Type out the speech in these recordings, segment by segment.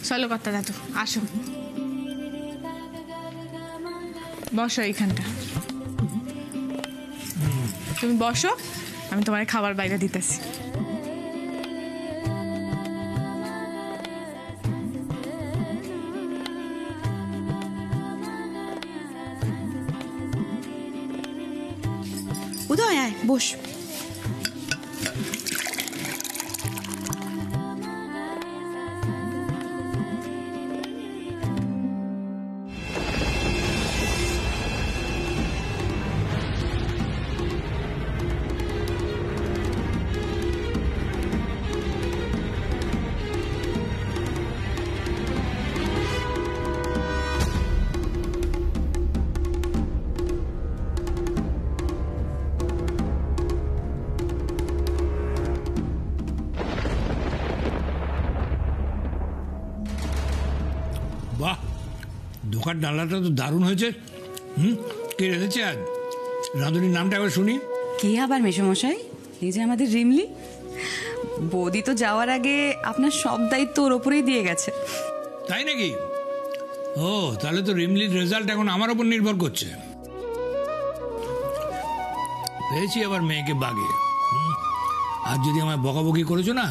চলো কর্তা দাদু, আসো বসো এইখানটা। তুমি বসো, আমি তোমার খাবার বাইরে দিতেছি। উদয় আয়, বস। বাহ, দোকান ডালাটা তো দারুণ হয়েছে। কে রেঁধেছে আজ? রাঁধুনির নামটা একবার শুনি। কে আবার মেসোমশাই? এই যে আমাদের রিমলি। বৌদি তো যাওয়ার আগে আপনার সব দায়িত্ব ওর ওপরেই দিয়ে গেছে। তাই নাকি? ও, তাহলে তো রিমলির রেজাল্ট এখন আমার ওপর নির্ভর করছে। পেয়েছি আবার মেয়েকে বাগে। আর যদি আমায় বকাবকি করেছো না,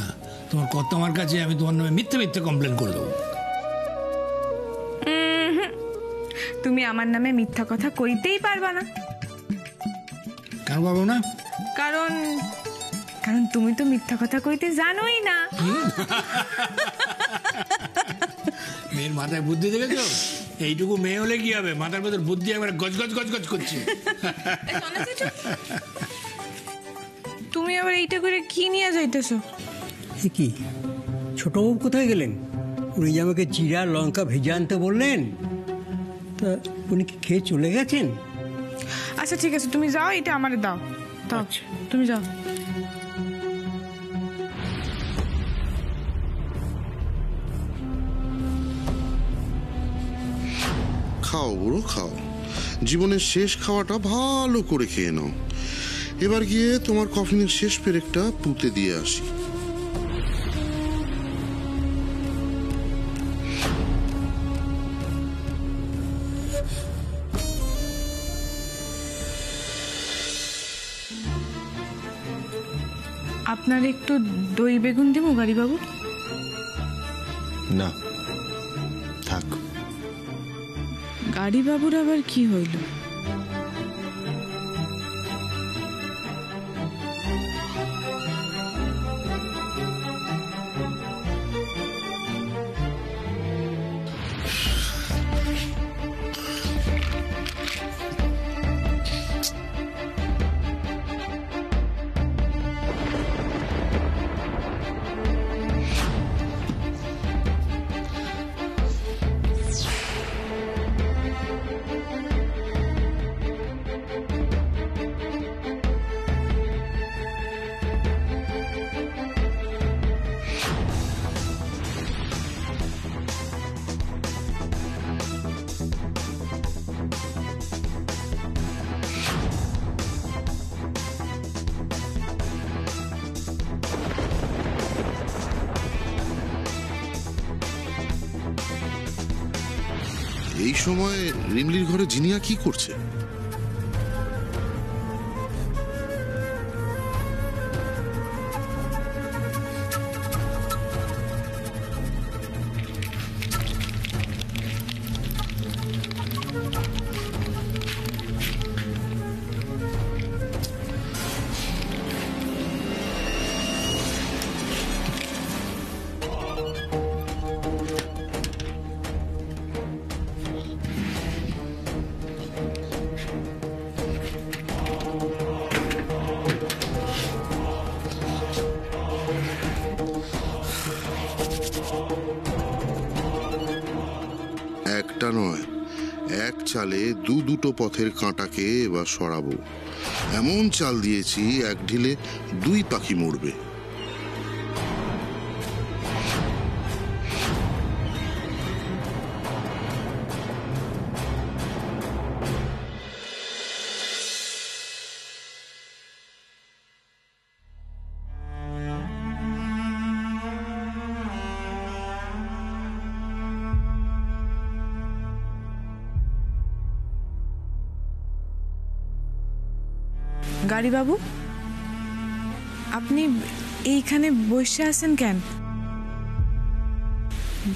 তোমার কর্তামার কাছে আমি তোমার নামে মিথ্যে মিথ্যে কমপ্লেন করে দেবো। তুমি আমার নামে মিথ্যা কথা কইতেই পারবা না। কেন পারবো না? কারণ কারণ তুমি তো মিথ্যা কথা কইতে জানোই না। মেয়ের মাথায় বুদ্ধি দেখেছো? এইটুকু মেয়ে হলে কি হবে, মাথার ভেতর বুদ্ধি একবার গজ গজ গজ গজ করছে। তুমি আবার এইটা করে কি নিয়ে যাইতেছো? কি ছোটবাবু কোথায় গেলেন? উনি যে আমাকে জিরা লঙ্কা ভেজে আনতে বললেন, তা উনি কি খেয়ে চলে গেছেন? আচ্ছা ঠিক আছে, তুমি যাও, এটা আমারে দাও। দাও, তুমি যাও। খাও বুড়ো খাও, জীবনের শেষ খাওয়াটা ভালো করে খেয়ে নাও। এবার গিয়ে তোমার কফিনের শেষ পেরেকটা পুঁতে দিয়ে আসি। আপনার একটু দই বেগুন দিব গাড়ি বাবু? না থাক। গাড়ি বাবুর আবার কি হইল? এই সময় রিমলির ঘরে জিনিয়া কি করছে? একটা নয়, এক চালে দুটো পথের কাঁটাকে এবার সরাবো। এমন চাল দিয়েছি এক ঢিলে দুই পাখি মরবে। গাড়ি বাবু, আপনি এইখানে বসে আছেন কেন?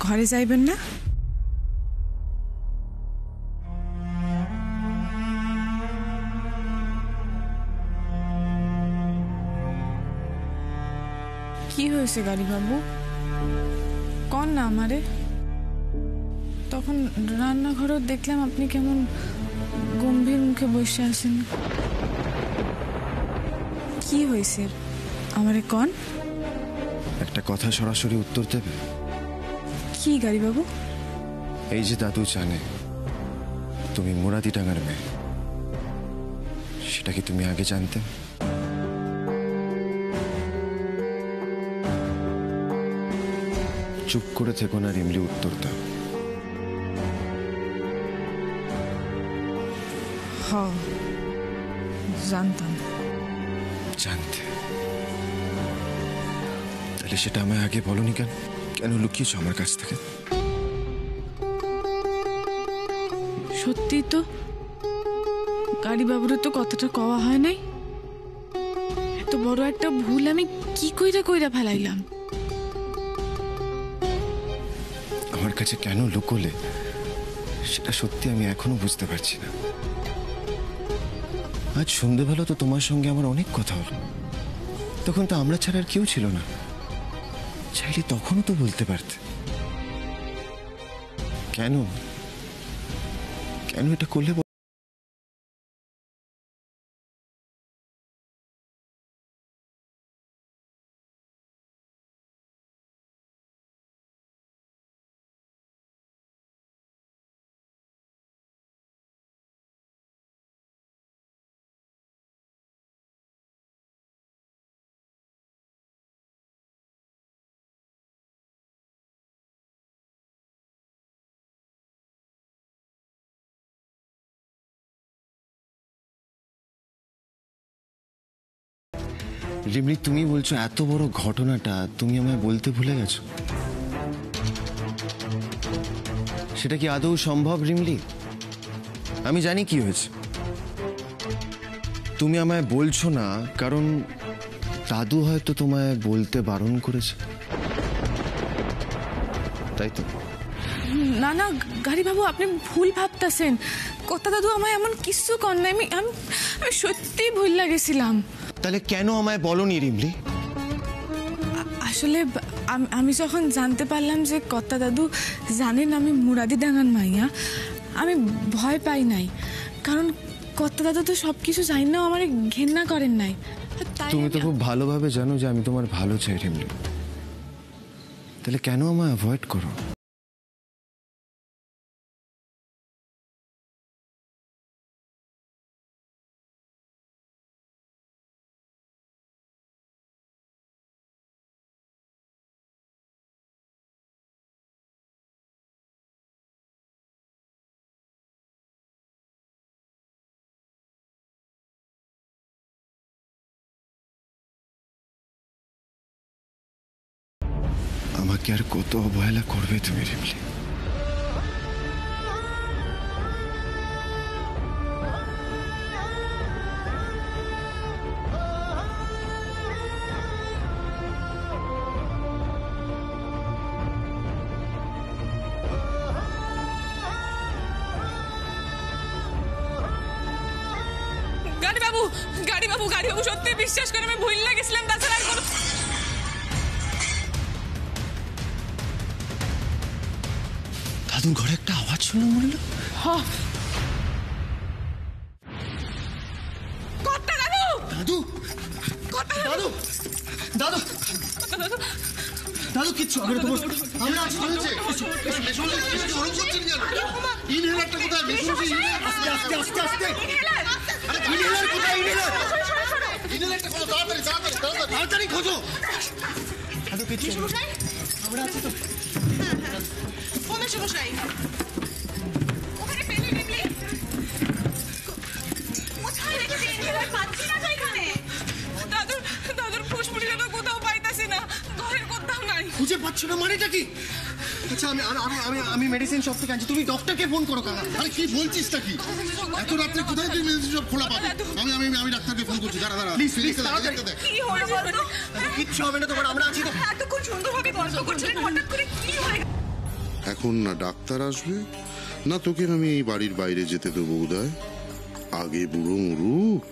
ঘরে যাইবেন না? কি হয়েছে গাড়ি বাবু, কন না আমারে। তখন রান্নাঘরে দেখলাম আপনি কেমন গম্ভীর মুখে বসে আছেন। কি হয়েছে আমারে কন? একটা কথা সরাসরি উত্তর দেবে? কি গাড়ি বাবু? এই যে দাদু জানে তুমি মুরাদিডাঙ্গার মেয়ে, সেটা কি তুমি আগে জানতে? চুপ করে থেকো না রিমলি, উত্তর দাও। জানতাম। জানতে? তাহলে সেটা আমায় আগে বলনি কেন? কেন লুকিয়েছো আমার কাছ থেকে? সত্যি তো গাড়ি বাবুর তো কথাটা কওয়া হয় নাই। এত বড় একটা ভুল আমি কি কইরা ফেলাইলাম। আমার কাছে কেন লুকোলে সেটা সত্যি আমি এখনো বুঝতে পারছি না। আজ সন্ধ্যেবেলা তো তোমার সঙ্গে আমার অনেক কথা হলো, তখন তো আমরা ছাড়া আর কেউ ছিল না। চাইলে তখনও তো বলতে পারতে। কেন কেন এটা করলে? রিমলি, তুমি বলছো এত বড় ঘটনাটা তুমি আমায় বলতে ভুলে গেছো? সেটা কি আদৌ সম্ভব রিমলি? আমি জানি কি হয়েছে। তুমি আমায় বলছো না কারণ দাদু হয়তো তোমায় বলতে বারণ করেছে, তাই তো? না না গাড়ি বাবু, আপনি ভুল ভাবতেছেন। কথা দাদু আমায় এমন কিছু কর না। আমি সত্যিই ভুল লাগেছিলাম। তাহলে কেন আমায় বলনি রিমলি? আসলে আমি যখন জানতে পারলাম যে কর্তা দাদু জানেন আমি মুরাদিডাঙ্গার মাইয়া, আমি ভয় পাই নাই। কারণ কর্তা দাদু তো সবকিছু জানি না, আমার ঘেন্না করেন নাই। তুমি তো খুব ভালোভাবে জানো যে আমি তোমার ভালো চাই রিমলি, তাহলে কেন আমায় অ্যাভয়েড করো? আমাকে আর কত অবহেলা করবে তুমি রিমলি? গাড়ি বাবু সত্যি বিশ্বাস করে আমি ভুল লাগেছিলাম। তাছাড়া আর কোনো দাদুর ঘরে একটা আওয়াজ শুনে মরল। দাদু দাদু দাদু দাদু কিচ্ছু হবে না তোমার। আমরা আছি, হয়েছে। গরম করছেন কেন? ইনহেলারটা কোথায়? আস্তে আস্তে আস্তে আস্তে। আরে ইনহেলার কোথায়? ইনহেলারটা খোঁজো, তাড়াতাড়ি তাড়াতাড়ি তাড়াতাড়ি তাড়াতাড়ি খোঁজো। দাদু কিচ্ছু আমরা আছি তো। দাদুর ফুসফুসটা তো কোথাও পাইতাছি না, ঘরের কোথাও নাই। খুঁজে পাচ্ছ না মানেটা কি? আচ্ছা আমি আমি আমি আমি মেডিসিন শপ থেকে আনছি, তুমি ডক্টরকে ফোন করো কাকা। আরে কি বলছিসটা কি? এত রাত্রে কোথায় তুই মেডিসিন সব খোলা পাবি? আমি আমি আমি ডাক্তারকে ফোন করছি, দাঁড়া দাঁড়া। Please, দেখতে দে, তাড়াতাড়ি। দেখতে দে। কি হলো বলতো? কিচ্ছু হবে না তোমার, আমরা আছি তো। এতক্ষণ সুন্দরভাবে গল্প করছিলেন, হঠাৎ করে কি হয়ে গেল? এখন না ডাক্তার আসবে, না তোকে আমি এই বাড়ির বাইরে যেতে দেবো উদয়। আগে বুড়ো মরুক,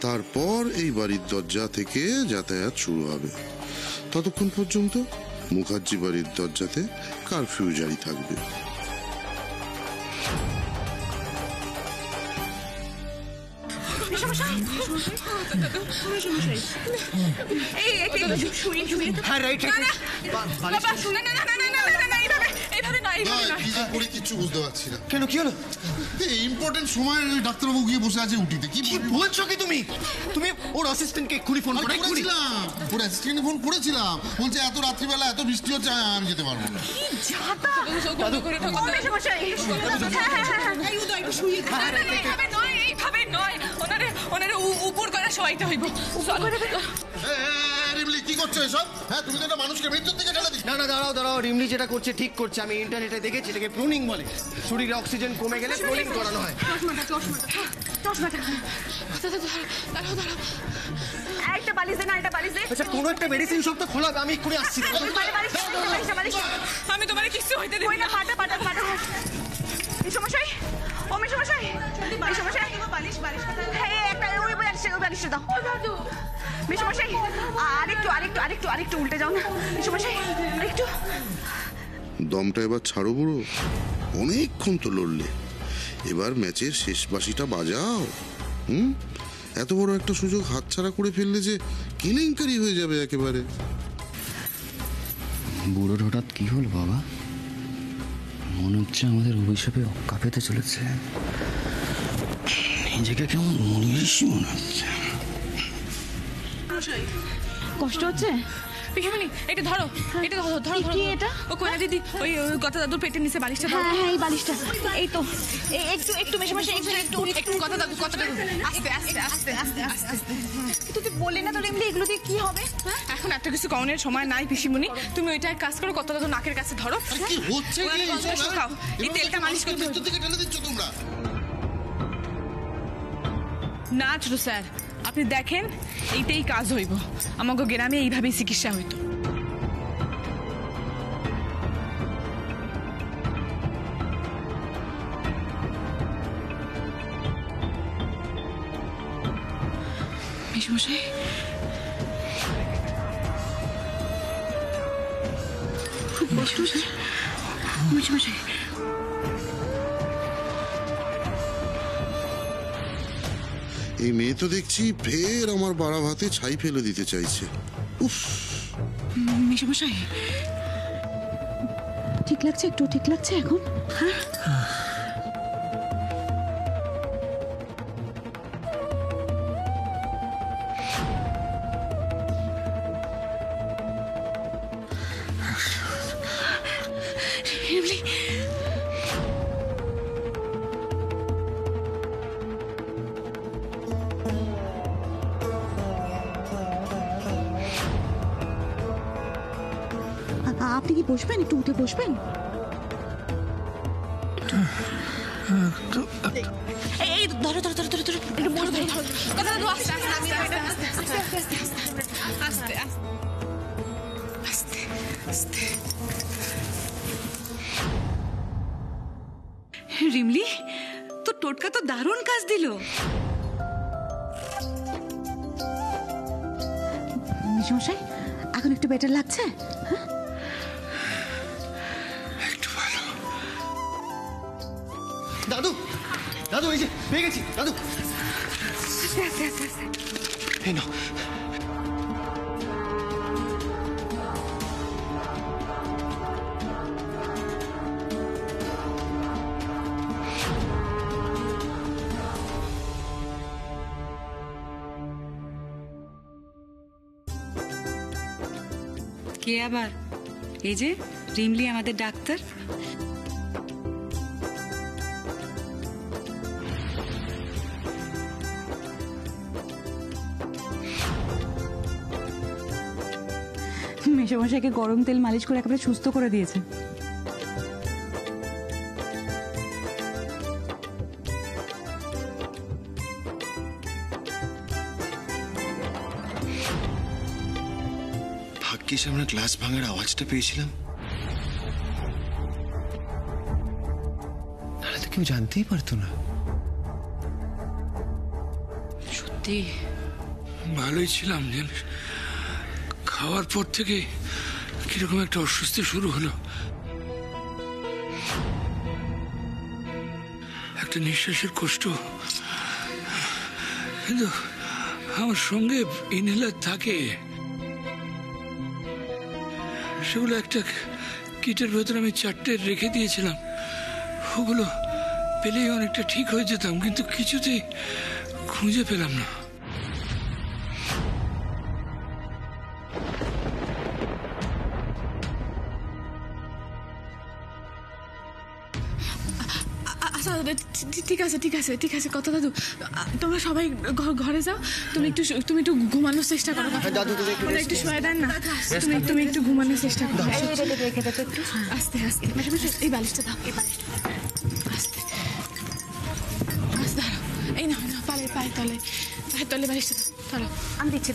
তারপর এই বাড়ির দরজা থেকে যাতায়াত শুরু হবে। ততক্ষণ পর্যন্ত মুখার্জি বাড়ির দরজাতে কারফিউ জারি থাকবে। হ্যাঁ রাইট রাইট। বাবা শুনে না না না না না না না এইভাবে এইভাবে না এইভাবে না। কি যে করি কিচ্ছু বুঝতে পারছি না। কেন কি হলো? ইম্পর্টেন্ট সময় ডাক্তারবাবু গিয়ে বসে আছে উঠিতে। কি কি বলছো কি তুমি? তুমি ওর অ্যাসিস্ট্যান্টকে এক্ষুনি ফোন করো, এক্ষুনি। করেছিলাম, ওর অ্যাসিস্ট্যান্টকে ফোন করেছিলাম, বলছে এত রাত্রিবেলা এত বৃষ্টি হচ্ছে, আমি যেতে পারবো না। দাদু করে ঠাকুর মশাই এই উদয় একটু শুয়ে না না এইভাবে নয় এইভাবে নয় ওনারে ওনারে উপর করে শোয়াইতে হইব রিমলি কি করছো এসব? হ্যাঁ, তুমি তো একটা মানুষকে মৃত্যুর দিকে ঠেলে দিচ্ছ। না না দাঁড়াও দাঁড়াও, রিমলি যেটা করছে ঠিক করছে। আমি ইন্টারনেটে দেখেছি, এটাকে প্রুনিং বলে। শরীরে অক্সিজেন কমে গেলে প্রুনিং করানো হয়। একটা বালিশ দে না একটা বালিশ দে আচ্ছা কোনো একটা মেডিসিন শপ তো খোলা, আমি এক্ষুনি আসছি। আমি তোমার কিছু হইতে দেব না পাটা পাটা পাটা মিশমশাই ও মিশমশাই মিশমশাই বালিশ বালিশ এই একটা ওই বালিশটা দাও দাদু মিশমশাই আরেকটু আরেকটু আরেকটু আরেকটু উল্টে যাও না মিশমশাই আরেকটু দমটা এবার ছাড়ো বুড়ো, অনেকক্ষণ তো লড়লে, এবার ম্যাচের শেষ বাঁশিটা বাজাও। এত বড় একটা সুযোগ হাতছাড়া করে ফেললে যে কেলেঙ্কারি হয়ে যাবে একেবারে। বুড়োর হঠাৎ কি হল বাবা? মনে হচ্ছে আমাদের অভিশাপে কাঁপেতে চলেছে, নিজেকে কেমন মনীষী মনে হচ্ছে। কষ্ট হচ্ছে? পিসিমণি এটা ধরো, এটা ধরো ধরো ধরো। কি এটা? ও কোনা দিদি ওই কথা দাদুর পেটের নিচে বালিশটা ধরো। হ্যাঁ হ্যাঁ এই বালিশটা এই তো একটু একটু মেশে একটু একটু একটু কথা দাদু কথাটা আস্তে আস্তে আস্তে আস্তে আস্তে। তুই বললি না তো এমনি এগুলো দিয়ে কি হবে? এখন এত কিছু কমনের সময় নাই পিসিমণি, তুমি ওইটা এক কাজ করো, কথা দাদু নাকের কাছে ধরো। কি হচ্ছে কি এইসব? শুকাও, এই তেলটা মালিশ করতে হবে। মৃত্যুর দিকে ঠেলে দিচ্ছ তোমরা। না ছোট স্যার, আপনি দেখেন এইটাই কাজ হইব। আমাকে গ্রামে এইভাবেই চিকিৎসা হইতো। মেশমশাই মেশমশাই এই মেয়ে তো দেখছি ফের আমার বাড়া ভাতে ছাই ফেলে দিতে চাইছে। উফ, মেশমশাই ঠিক লাগছে? একটু ঠিক লাগছে এখন? হ্যাঁ আপনি কি বসবেন? একটু উঠে বসবেন? এই ধরো ধরো ধরো ধরো ধরো একটু বসো ধরো ধরো কথা দাদু আস্তে আস্তে আস্তে আস্তে আস্তে আস্তে আস্তে আস্তে। রিমলি তো টোটকা তো দারুণ কাজ দিল। মেশমশাই এখন একটু বেটার লাগছে? হ্যাঁ একটু ভালো। দাদু দাদু এই যে পেয়ে গেছি দাদু। আস্তে আস্তে আস্তে আস্তে এই নাও। কে আবার? এই যে রিমলি আমাদের ডাক্তার। মেশমশাইকে গরম তেল মালিশ করে একেবারে সুস্থ করে দিয়েছে। ভাগ্যিস আমরা গ্লাস ভাঙার আওয়াজটা পেয়েছিলাম, নাহলে তো কেউ জানতেই পারতো না। সত্যি ভালোই ছিলাম জানিস, খাওয়ার পর থেকে কিরকম একটা অস্বস্তি শুরু হলো, একটা নিঃশ্বাসের কষ্ট। কিন্তু আমার সঙ্গে ইনহেলার থাকে, সেগুলো একটা কিটের ভেতরে আমি 4টে রেখে দিয়েছিলাম। ওগুলো পেলেই অনেকটা ঠিক হয়ে যেতাম, কিন্তু কিছুতেই খুঁজে পেলাম না। আচ্ছা ঠিক আছে ঠিক আছে ঠিক আছে কত দাদু, তোমরা সবাই ঘরে যাও। তুমি একটু ঘুমানোর চেষ্টা করো। ওরা একটু শোয়া দেন না, তুমি একটু ঘুমানোর চেষ্টা করো। আস্তে আস্তে এই বালিশটা দাও, এই বালিশটা আস্তে আস্তে দাঁড়াও। এই না পায়ের তলে বালিশটা দাও, দাঁড়াও। আমি দিচ্ছি।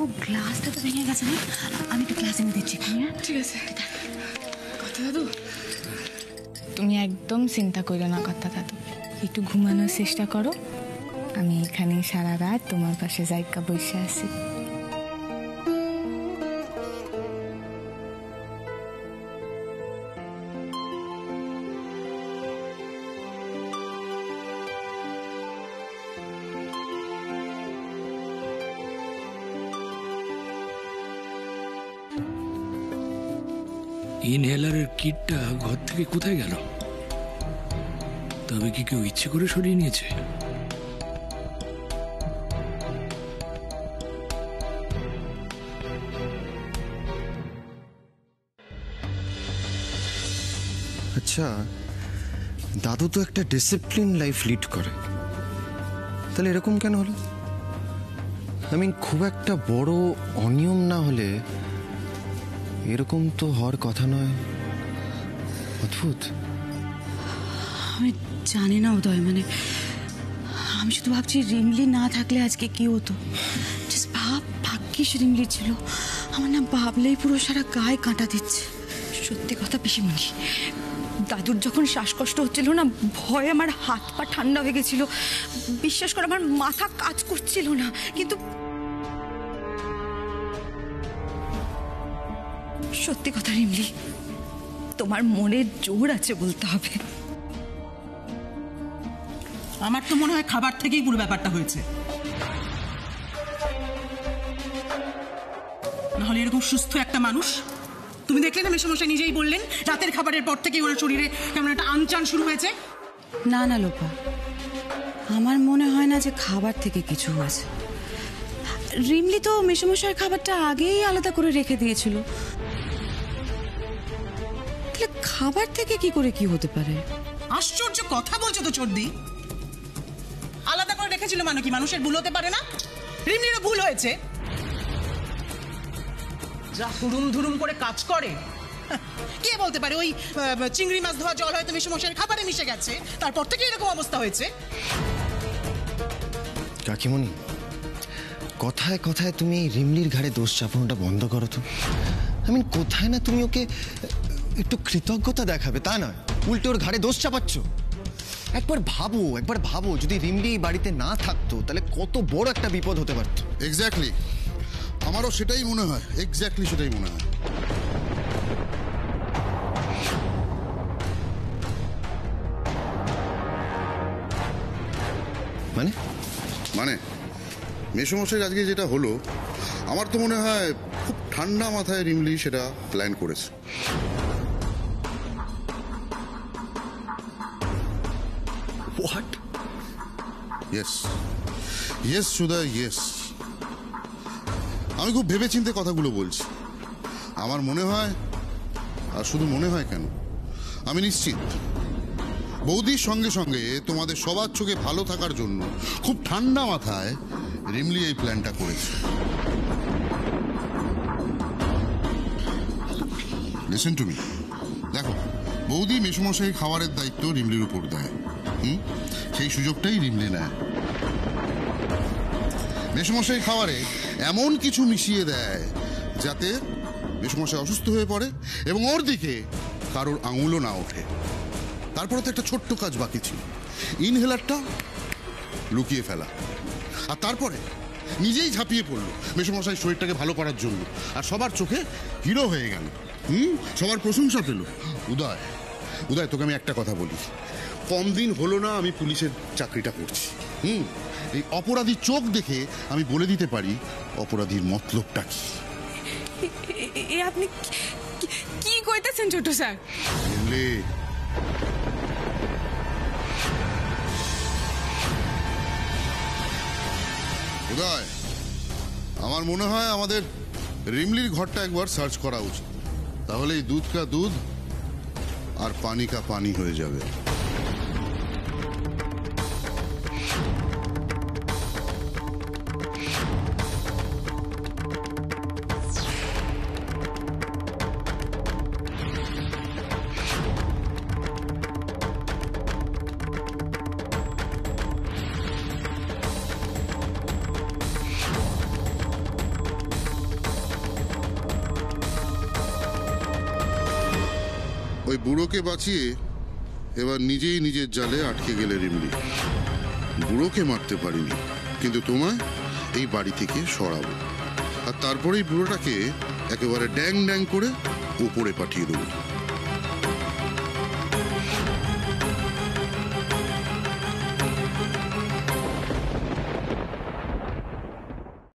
ও গ্লাসটা তো ভেঙে গেছে না, আমি একটু গ্লাস এনে দিচ্ছি। ঠিক আছে কথা দাদু, তুমি একদম চিন্তা করো না কথা দাদু, একটু ঘুমানোর চেষ্টা করো। আমি এখানে সারা রাত তোমার পাশে জায়গা বসে আছি। ইনহেলারের কিটটা ঘর থেকে কোথায় গেল? তবে কি কেউ ইচ্ছে করে সরিয়ে নিয়েছে? আচ্ছা, দাদু তো একটা ডিসিপ্লিন লাইফ লিড করে, তাহলে এরকম কেন হলো? খুব একটা বড় অনিয়ম না হলে এরকম তো হওয়ার কথা নয়। অদ্ভুত। আমি জানি না উদয়, আমি শুধু ভাবছি রিমলি না থাকলে আজকে কি হতো। জাস্ট ভাগ্যিস রিমলি ছিল। আমার না ভাবলেই পুরো সারা গায়ে কাঁটা দিচ্ছে। সত্যি কথা পিসিমণি, দাদুর যখন শ্বাসকষ্ট হচ্ছিল না, ভয়ে আমার হাত পা ঠান্ডা হয়ে গেছিল। বিশ্বাস করে আমার মাথা কাজ করছিল না। কিন্তু সত্যি কথা রিমলি, তোমার মনের জোর আছে বলতে হবে। আমার তো মনে হয় খাবার থেকেই পুরো ব্যাপারটা হয়েছে। নাহলে এরকম সুস্থ একটা মানুষ, তুমি দেখলে না মেশামশাই নিজেই বললেন রাতের খাবারের পর থেকেই ওনার শরীরে কেমন একটা আনচান শুরু হয়েছে। না লোপা, আমার মনে হয় না যে খাবার থেকে কিছু হয়েছে। রিমলি তো মেশামশাইয়ের খাবারটা আগেই আলাদা করে রেখে দিয়েছিল, তাহলে খাবার থেকে কি করে কি হতে পারে? আশ্চর্য কথা বলছো তো চর্দি। আলাদা করে রেখেছিল মানে কি মানুষের ভুল হতে পারে না? রিমলিরও ভুল হয়েছে। যা হুড়ুম ধুরুম করে কাজ করে, কে বলতে পারে ওই চিংড়ি মাছ ধোয়া জল হয়তো মেশামশাইয়ের খাবারে মিশে গেছে, তারপর থেকে এরকম অবস্থা হয়েছে। কাকিমণি, কথায় কথায় তুমি রিমলির ঘাড়ে দোষ চাপানোটা বন্ধ করো তো। কোথায় না তুমি ওকে একটু কৃতজ্ঞতা দেখাবে, তা নয় উল্টে ওর ঘাড়ে দোষ চাপাচ্ছ। একবার ভাবো যদি রিমলি বাড়িতে না থাকতো তাহলে কত বড় একটা বিপদ হতে পারতো। এক্স্যাক্টলি, আমারও সেটাই মনে হয়। সেটাই মনে হয়। মানে মেসোমশাই আজকে যেটা হলো, আমার তো মনে হয় খুব ঠান্ডা মাথায় রিমলি সেটা প্ল্যান করেছে। হোয়াট? ইয়েস সুদা, ইয়েস। আমি খুব ভেবেচিন্তে কথাগুলো বলছি। আমার মনে হয়, আর শুধু মনে হয় কেন, আমি নিশ্চিত বৌদির সঙ্গে সঙ্গে তোমাদের সবার চোখে ভালো থাকার জন্য খুব ঠান্ডা মাথায় রিমলি এই প্ল্যানটা করেছে। Listen to me. দেখো, বৌদি মেসোমশাই খাবারের দায়িত্ব রিমলির উপর দেয়, সেই সুযোগটাই রিমলি নেয়। মেসমশাই খাবারে এমন কিছু মিশিয়ে দেয় যাতে মেসমশাই অসুস্থ হয়ে পড়ে এবং ওর দিকে কারোর আঙুলও না ওঠে। তারপরে তো একটা ছোট্ট কাজ বাকি ছিল, ইনহেলারটা লুকিয়ে ফেলা। আর তারপরে নিজেই ঝাঁপিয়ে পড়লো মেসমশাই শরীরটাকে ভালো করার জন্য, আর সবার চোখে হিরো হয়ে গেল। সবার প্রশংসা পেল। উদয়, উদয়, তোকে আমি একটা কথা বলি, কম দিন হলো না আমি পুলিশের চাকরিটা করছি। এই অপরাধী চোখ দেখে আমি বলে দিতে পারি অপরাধীর মতলবটা কি। আপনি কি কইতেছেন ছোট স্যার? উদয়, আমার মনে হয় আমাদের রিমলির ঘরটা একবার সার্চ করা উচিত, তাহলে এই দুধ কা দুধ আর পানি কা পানি হয়ে যাবে। ওই বুড়োকে বাঁচিয়ে এবার নিজেই নিজের জালে আটকে গেলে রিমলি। বুড়োকে মারতে পারিনি, কিন্তু তোমায় এই বাড়ি থেকে সরাবো, আর তারপরেই বুড়োটাকে একেবারে ড্যাং ড্যাং করে উপরে পাঠিয়ে দেবো।